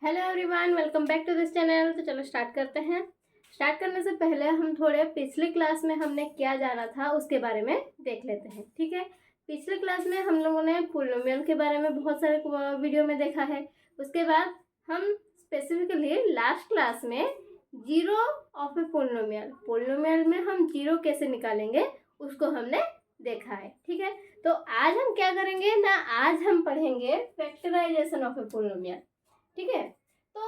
Hello everyone, welcome back to this channel. तो चलो start करते हैं। स्टार्ट करने से पहले हम थोड़े पिछले क्लास में हमने क्या जाना था उसके बारे में देख लेते हैं, ठीक है। पिछले क्लास में हम लोगों ने पोलिनोमियल के बारे में बहुत सारे वीडियो में देखा है। उसके बाद हम स्पेसिफिकली लास्ट क्लास में जीरो ऑफ ए पोलिनोमियल में हम जीरो कैसे निकालेंगे उसको हमने देखा है, ठीक है। तो आज हम क्या करेंगे ना, आज हम पढ़ेंगे फैक्टराइजेशन ऑफ ए पोलिनोमियल, ठीक है। तो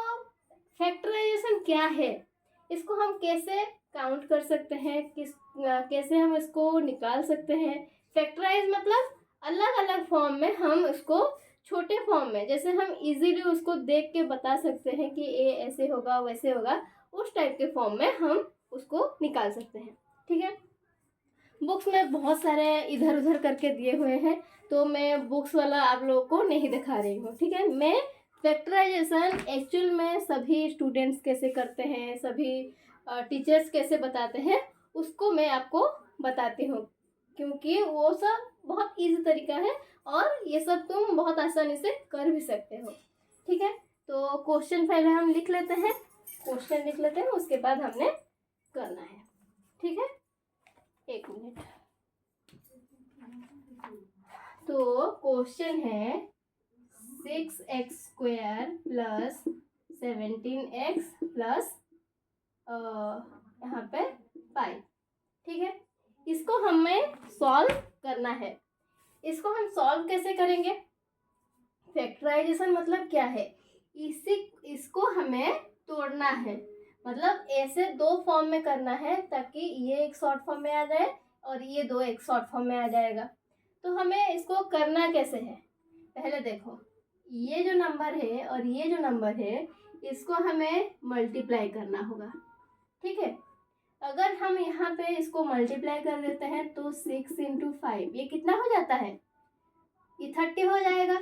फैक्टराइजेशन क्या है, इसको हम कैसे काउंट कर सकते हैं, कैसे हम इसको निकाल सकते हैं। फैक्टराइज मतलब अलग अलग फॉर्म में हम इसको, छोटे फॉर्म में जैसे हम इजीली उसको देख के बता सकते हैं कि ए ऐसे होगा वैसे होगा, उस टाइप के फॉर्म में हम उसको निकाल सकते हैं, ठीक है। बुक्स में बहुत सारे इधर उधर करके दिए हुए हैं, तो मैं बुक्स वाला आप लोगों को नहीं दिखा रही हूँ, ठीक है। मैं फैक्टराइजेशन एक्चुअल में सभी स्टूडेंट्स कैसे करते हैं, सभी टीचर्स कैसे बताते हैं, उसको मैं आपको बताती हूँ, क्योंकि वो सब बहुत इजी तरीका है और ये सब तुम बहुत आसानी से कर भी सकते हो, ठीक है। तो क्वेश्चन पहले हम लिख लेते हैं, उसके बाद हमने करना है, ठीक है। एक मिनट। तो क्वेश्चन है 6x² प्लस 17x प्लस यहाँ पे 5, ठीक है। इसको हमें सॉल्व करना है। इसको हम सॉल्व कैसे करेंगे? फैक्टराइजेशन मतलब क्या है, इसको हमें तोड़ना है, मतलब ऐसे दो फॉर्म में करना है ताकि ये एक शॉर्ट फॉर्म में आ जाए और ये दो एक शॉर्ट फॉर्म में आ जाएगा। तो हमें इसको करना कैसे है, पहले देखो, ये जो नंबर है और ये जो नंबर है इसको हमें मल्टीप्लाई करना होगा, ठीक है। अगर हम यहाँ पे इसको मल्टीप्लाई कर देते हैं तो 6 × 5 ये कितना हो जाता है, ये 30 हो जाएगा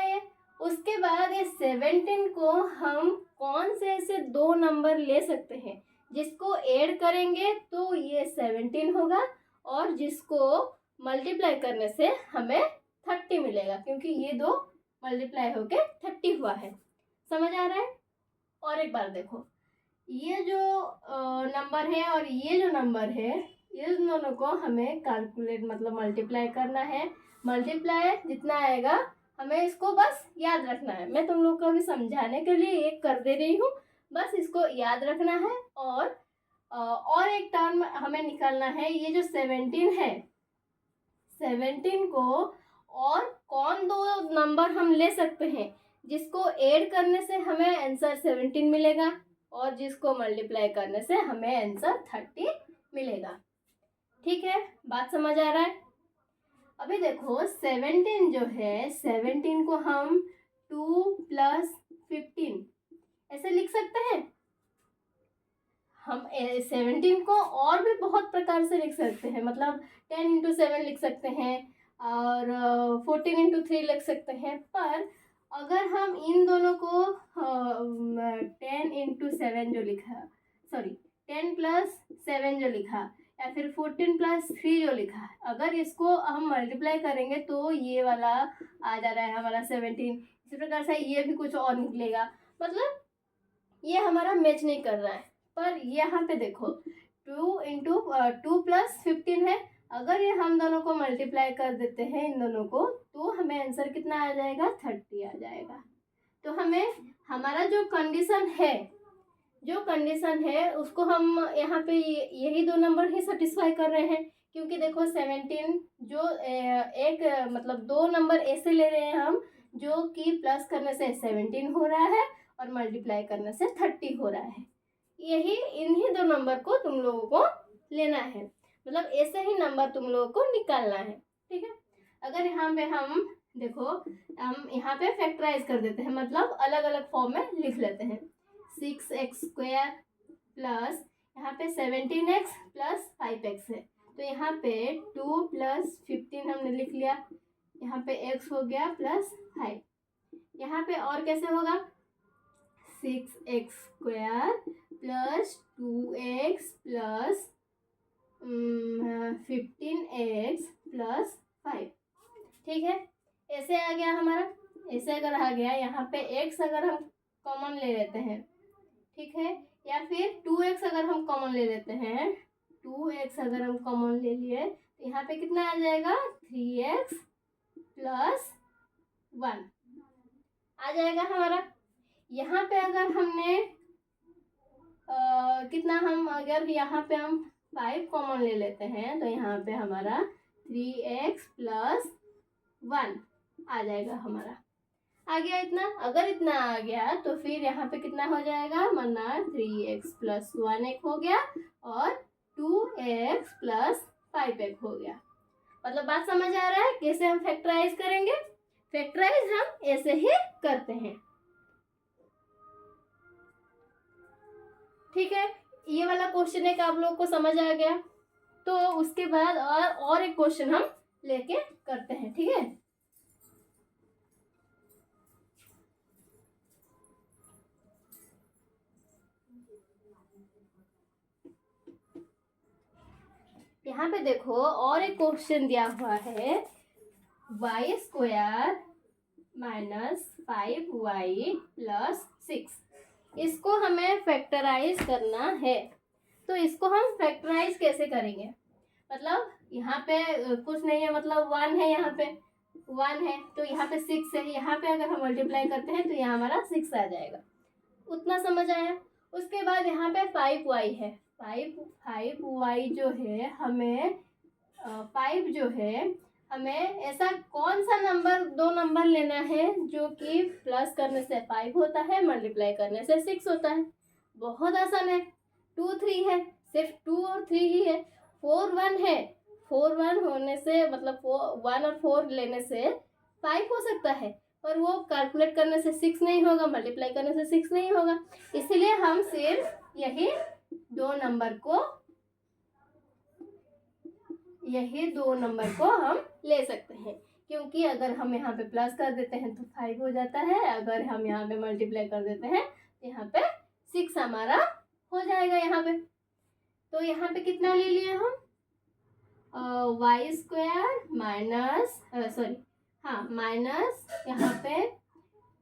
ये। उसके बाद ये 17 को हम कौन से ऐसे दो नंबर ले सकते हैं जिसको ऐड करेंगे तो ये 17 होगा और जिसको मल्टीप्लाई करने से हमें 30 मिलेगा, क्योंकि ये दो मल्टीप्लाई होके 30 हुआ है। समझ आ रहा है? और एक बार देखो, ये जो नंबर है और ये जो नंबर है, इस दोनों को हमें कैलकुलेट मतलब मल्टीप्लाई करना है। मल्टीप्लाई जितना आएगा हमें इसको बस याद रखना है। मैं तुम लोग को अभी समझाने के लिए एक कर दे रही हूँ, बस इसको याद रखना है। और एक टर्म हमें निकालना है, ये जो 17 है, 17 को और कौन दो नंबर हम ले सकते हैं जिसको ऐड करने से हमें आंसर 17 मिलेगा और जिसको मल्टीप्लाई करने से हमें आंसर 30 मिलेगा, ठीक है। बात समझ आ रहा है? अभी देखो 17 जो है, 17 को हम 2 + 15 ऐसे लिख सकते हैं। हम 17 को और भी बहुत प्रकार से लिख सकते हैं, मतलब 10 × 7 लिख सकते हैं और 14 × 3 लिख सकते हैं। पर अगर हम इन दोनों को 10 × 7 जो लिखा, सॉरी 10 + 7 जो लिखा या फिर 14 + 3 जो लिखा, अगर इसको हम मल्टीप्लाई करेंगे तो ये वाला आ जा रहा है हमारा 17। इसी प्रकार से ये भी कुछ और निकलेगा, मतलब ये हमारा मैच नहीं कर रहा है। पर यहाँ पे देखो 2 + 15 है, अगर ये हम दोनों को मल्टीप्लाई कर देते हैं इन दोनों को तो हमें आंसर कितना आ जाएगा, 30 आ जाएगा। तो हमें हमारा जो कंडीशन है उसको हम यहाँ पे यही दो नंबर ही सेटिस्फाई कर रहे हैं, क्योंकि देखो 17 जो एक मतलब दो नंबर ऐसे ले रहे हैं हम जो कि प्लस करने से 17 हो रहा है और मल्टीप्लाई करने से 30 हो रहा है। यही इन्हीं दो नंबर को तुम लोगों को लेना है, मतलब ऐसे ही नंबर तुम लोगों को निकालना है, ठीक है। अगर यहाँ पे हम देखो, हम यहाँ पे फैक्टराइज कर देते हैं, मतलब अलग अलग फॉर्म में लिख लेते हैं। 6x² प्लस यहाँ पे 17x प्लस 5x है, तो यहाँ पे 2 + 15 हमने लिख लिया, यहाँ पे x हो गया प्लस 5। यहाँ पे और कैसे होगा, 6x² plus 2x plus 15x plus 5, ठीक है। ऐसे आ गया हमारा, ऐसे अगर आ गया, यहाँ पे x अगर हम कॉमन ले लेते हैं, ठीक है, या फिर 2x अगर हम कॉमन ले लेते हैं, 2x अगर हम कॉमन ले लिए तो यहाँ पे कितना आ जाएगा, 3x प्लस 1 आ जाएगा हमारा। यहाँ पे अगर हमने कितना, हम अगर यहाँ पे हम 5 कॉमन ले लेते हैं तो यहाँ पे हमारा 3x प्लस 1 आ जाएगा हमारा। आ गया इतना, अगर इतना आ गया तो फिर यहाँ पे कितना हो जाएगा, वरना 3x प्लस 1 एक हो गया और 2x प्लस 5 एक हो गया। मतलब बात समझ आ रहा है कैसे हम फैक्टराइज करेंगे? फैक्टराइज हम ऐसे ही करते हैं, ठीक है। ये वाला क्वेश्चन एक आप लोग को समझ आ गया, तो उसके बाद और एक क्वेश्चन हम लेके करते हैं, ठीक है। यहाँ पे देखो और एक क्वेश्चन दिया हुआ है, y square minus 5y plus 6। इसको हमें फैक्टराइज करना है। तो इसको हम फैक्टराइज कैसे करेंगे? मतलब यहाँ पे कुछ नहीं है, मतलब 1 है, यहाँ पे 1 है तो यहाँ पे 6 है, यहाँ पे अगर हम मल्टीप्लाई करते हैं तो यहाँ हमारा 6 आ जाएगा। उतना समझ आया। उसके बाद यहाँ पे 5y है, 5y जो है हमें 5 जो है हमें ऐसा कौन सा नंबर, 2 नंबर लेना है जो कि प्लस करने से 5 होता है, मल्टीप्लाई करने से 6 होता है। बहुत आसान है। 2 3 है, सिर्फ 2 और 3 ही है। 4 1 है, 4 1 होने से मतलब 1 और 4 लेने से 5 हो सकता है, पर वो कैलकुलेट करने से 6 नहीं होगा, मल्टीप्लाई करने से 6 नहीं होगा। इसलिए हम सिर्फ यही दो नंबर को हम ले सकते हैं, क्योंकि अगर हम यहाँ पे प्लस कर देते हैं तो 5 हो जाता है, अगर हम यहाँ पे मल्टीप्लाई कर देते हैं तो यहाँ पे 6 हमारा हो जाएगा यहाँ पे। तो यहाँ पे कितना ले लिए हम, y स्क्वायर माइनस माइनस यहाँ पे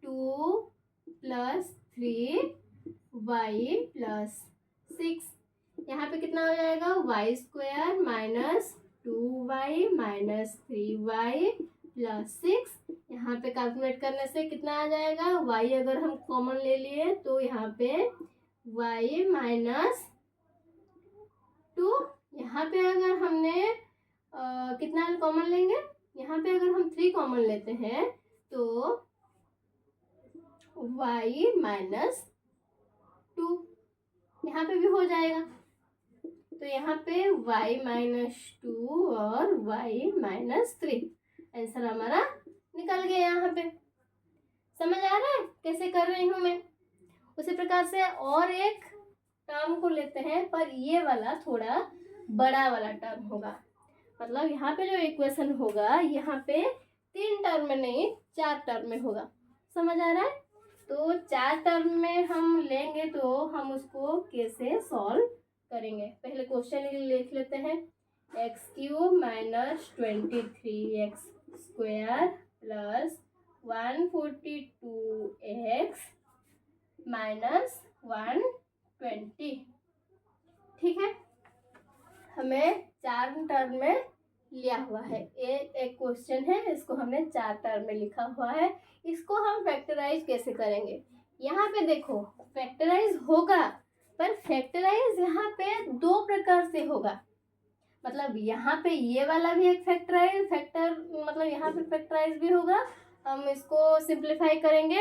2 प्लस 3y प्लस 6। यहाँ पे कितना हो जाएगा, y square minus 2y minus 3y plus 6। यहाँ पे कैलकुलेट करने से कितना आ जाएगा, y अगर हम कॉमन ले लिए तो यहाँ पे y माइनस 2। यहाँ पे अगर हमने कितना कॉमन लेंगे, यहाँ पे अगर हम 3 कॉमन लेते हैं तो y माइनस 2 यहाँ पे भी हो जाएगा। तो यहाँ पे y माइनस 2 और y माइनस 3 आंसर हमारा निकल गया। यहाँ पे समझ आ रहा है कैसे कर रही हूँ मैं? उसी प्रकार से और एक टर्म को लेते हैं, पर ये वाला थोड़ा बड़ा वाला टर्म होगा। मतलब यहाँ पे जो इक्वेशन होगा यहाँ पे 3 टर्म में नहीं 4 टर्म में होगा। समझ आ रहा है? तो 4 टर्म में हम लेंगे तो हम उसको कैसे सॉल्व करेंगे? पहले क्वेश्चन लिख लेते हैं, x³ minus 23x square plus 142x minus 120। ठीक है, हमें 4 टर्म में लिया हुआ है। एक क्वेश्चन है, इसको हमने 4 टर्म में लिखा हुआ है। इसको हम फैक्टराइज कैसे करेंगे? यहाँ पे देखो फैक्टराइज होगा, पर फैक्टराइज यहाँ पे 2 प्रकार से होगा। मतलब यहाँ पे ये वाला भी एक मतलब यहाँ पे फैक्टराइज भी होगा। हम इसको सिंप्लीफाई करेंगे,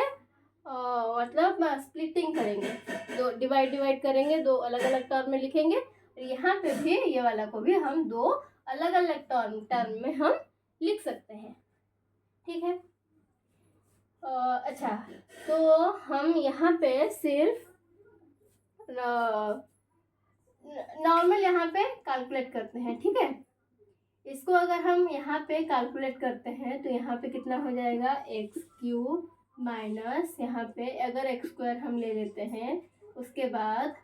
मतलब स्प्लिटिंग करेंगे, दो डिवाइड करेंगे, 2 अलग अलग टर्म में लिखेंगे। और यहाँ पे भी ये वाला को भी हम 2 अलग अलग टर्म में हम लिख सकते हैं। ठीक है, अच्छा, तो हम यहाँ पे सिर्फ नॉर्मल यहाँ पे कैलकुलेट करते हैं। ठीक है, इसको अगर हम यहाँ पे कैलकुलेट करते हैं तो यहाँ पे कितना हो जाएगा, x³ माइनस यहाँ पे अगर x² हम ले लेते हैं, उसके बाद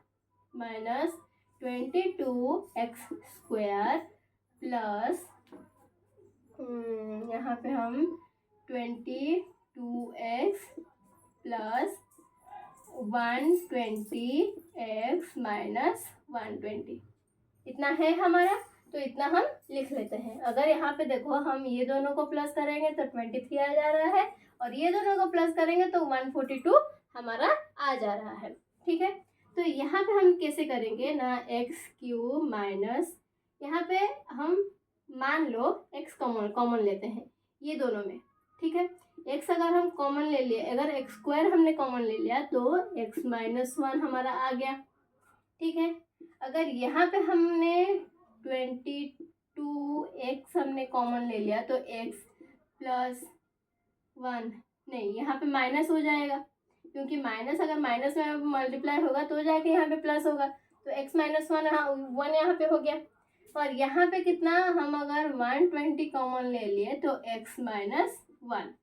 माइनस 22x स्क्वायर प्लस यहाँ पे हम 22x प्लस 120x माइनस 120 इतना है हमारा। तो इतना हम लिख लेते हैं। अगर यहाँ पे देखो हम ये दोनों को प्लस करेंगे तो 23 आ जा रहा है, और ये दोनों को प्लस करेंगे तो 142 हमारा आ जा रहा है। ठीक है, तो यहाँ पे हम कैसे करेंगे ना, x³ माइनस, यहाँ पे हम मान लो x कॉमन लेते हैं ये दोनों में। ठीक है, x अगर हम कॉमन ले लिए, अगर x² हमने कॉमन ले लिया तो x माइनस 1 हमारा आ गया। ठीक है, अगर यहाँ पे हमने 22x हमने कॉमन ले लिया तो x प्लस 1, नहीं यहाँ पे माइनस हो जाएगा, क्योंकि माइनस अगर माइनस में मल्टीप्लाई होगा तो जाके यहाँ पे प्लस होगा, तो x माइनस 1 यहाँ पे हो गया। और यहाँ पे कितना, हम अगर 120 कॉमन ले लिए तो x माइनस 1।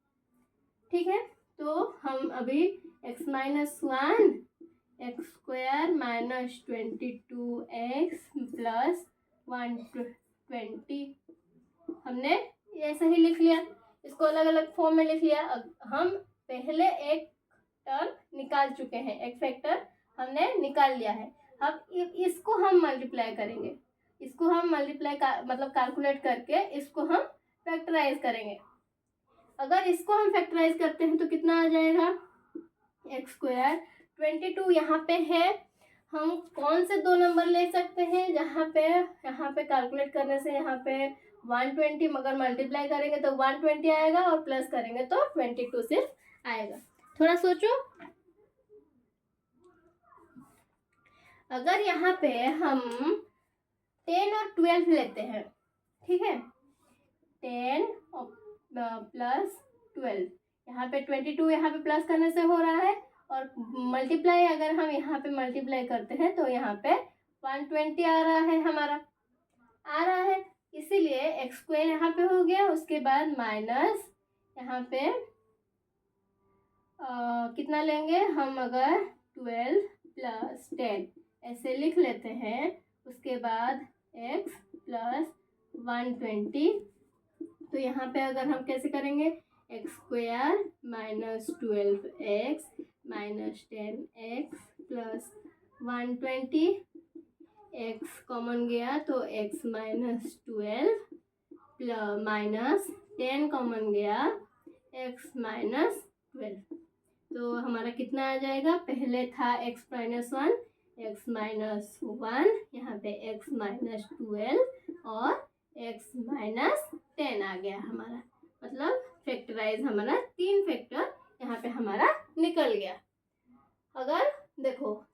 ठीक है, तो हम अभी x minus 1 x² minus 22x plus 120 हमने ऐसे ही लिख लिया, इसको अलग अलग फॉर्म में लिख लिया। अब हम पहले एक टर्म निकाल चुके हैं, एक फैक्टर हमने निकाल लिया है। अब इसको हम मल्टीप्लाई करेंगे, इसको हम मल्टीप्लाई मतलब कैलकुलेट करके इसको हम फैक्टराइज करेंगे। अगर इसको हम फैक्टराइज करते हैं तो कितना आ जाएगा, x²। 22 यहाँ पे है, हम कौन से दो नंबर ले सकते हैं यहाँ पे कैलकुलेट करने से यहाँ पे 120, मगर मल्टीप्लाई करेंगे तो 120 आएगा और प्लस करेंगे तो 22 सिर्फ आएगा। थोड़ा सोचो, अगर यहाँ पे हम 10 और 12 लेते हैं, ठीक है, 10 प्लस 12, यहाँ पे 22 यहाँ पे प्लस करने से हो रहा है, और मल्टीप्लाई अगर हम यहाँ पे मल्टीप्लाई करते हैं तो यहाँ पे 120 आ रहा है हमारा, आ रहा है। इसीलिए x² यहाँ पे हो गया, उसके बाद माइनस यहाँ पे कितना लेंगे हम, अगर 12 प्लस 10 ऐसे लिख लेते हैं, उसके बाद x प्लस 120। तो यहाँ पे अगर हम कैसे करेंगे, x² minus 12x minus 10x plus 120, x common गया तो x minus 12 plus minus 10 common गया x माइनस 12। तो हमारा कितना आ जाएगा, पहले था x माइनस 1 x माइनस 1, यहाँ पे x माइनस 12 और x माइनस 10 आ गया हमारा, मतलब फैक्टराइज हमारा 3 फैक्टर यहाँ पे हमारा निकल गया। अगर देखो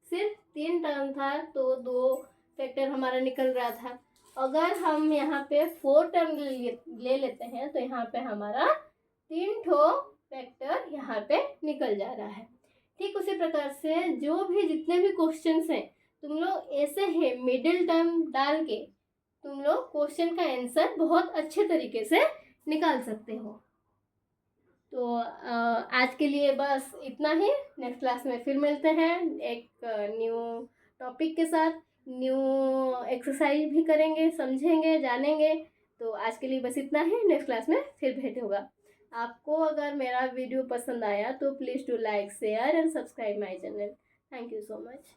सिर्फ 3 टर्म था तो 2 फैक्टर हमारा निकल रहा था, अगर हम यहाँ पे 4 टर्म ले लेते हैं तो यहाँ पे हमारा 3 ठो फैक्टर यहाँ पे निकल जा रहा है। ठीक उसी प्रकार से जो भी जितने भी क्वेश्चंस हैं, तुम लोग ऐसे है मिडिल टर्म डाल के तुम लोग क्वेश्चन का आंसर बहुत अच्छे तरीके से निकाल सकते हो। तो आज के लिए बस इतना ही। नेक्स्ट क्लास में फिर मिलते हैं एक न्यू टॉपिक के साथ, न्यू एक्सरसाइज भी करेंगे, समझेंगे, जानेंगे। तो आज के लिए बस इतना ही, नेक्स्ट क्लास में फिर भेंट होगा। आपको अगर मेरा वीडियो पसंद आया तो please do like, share and subscribe my channel. Thank you so much.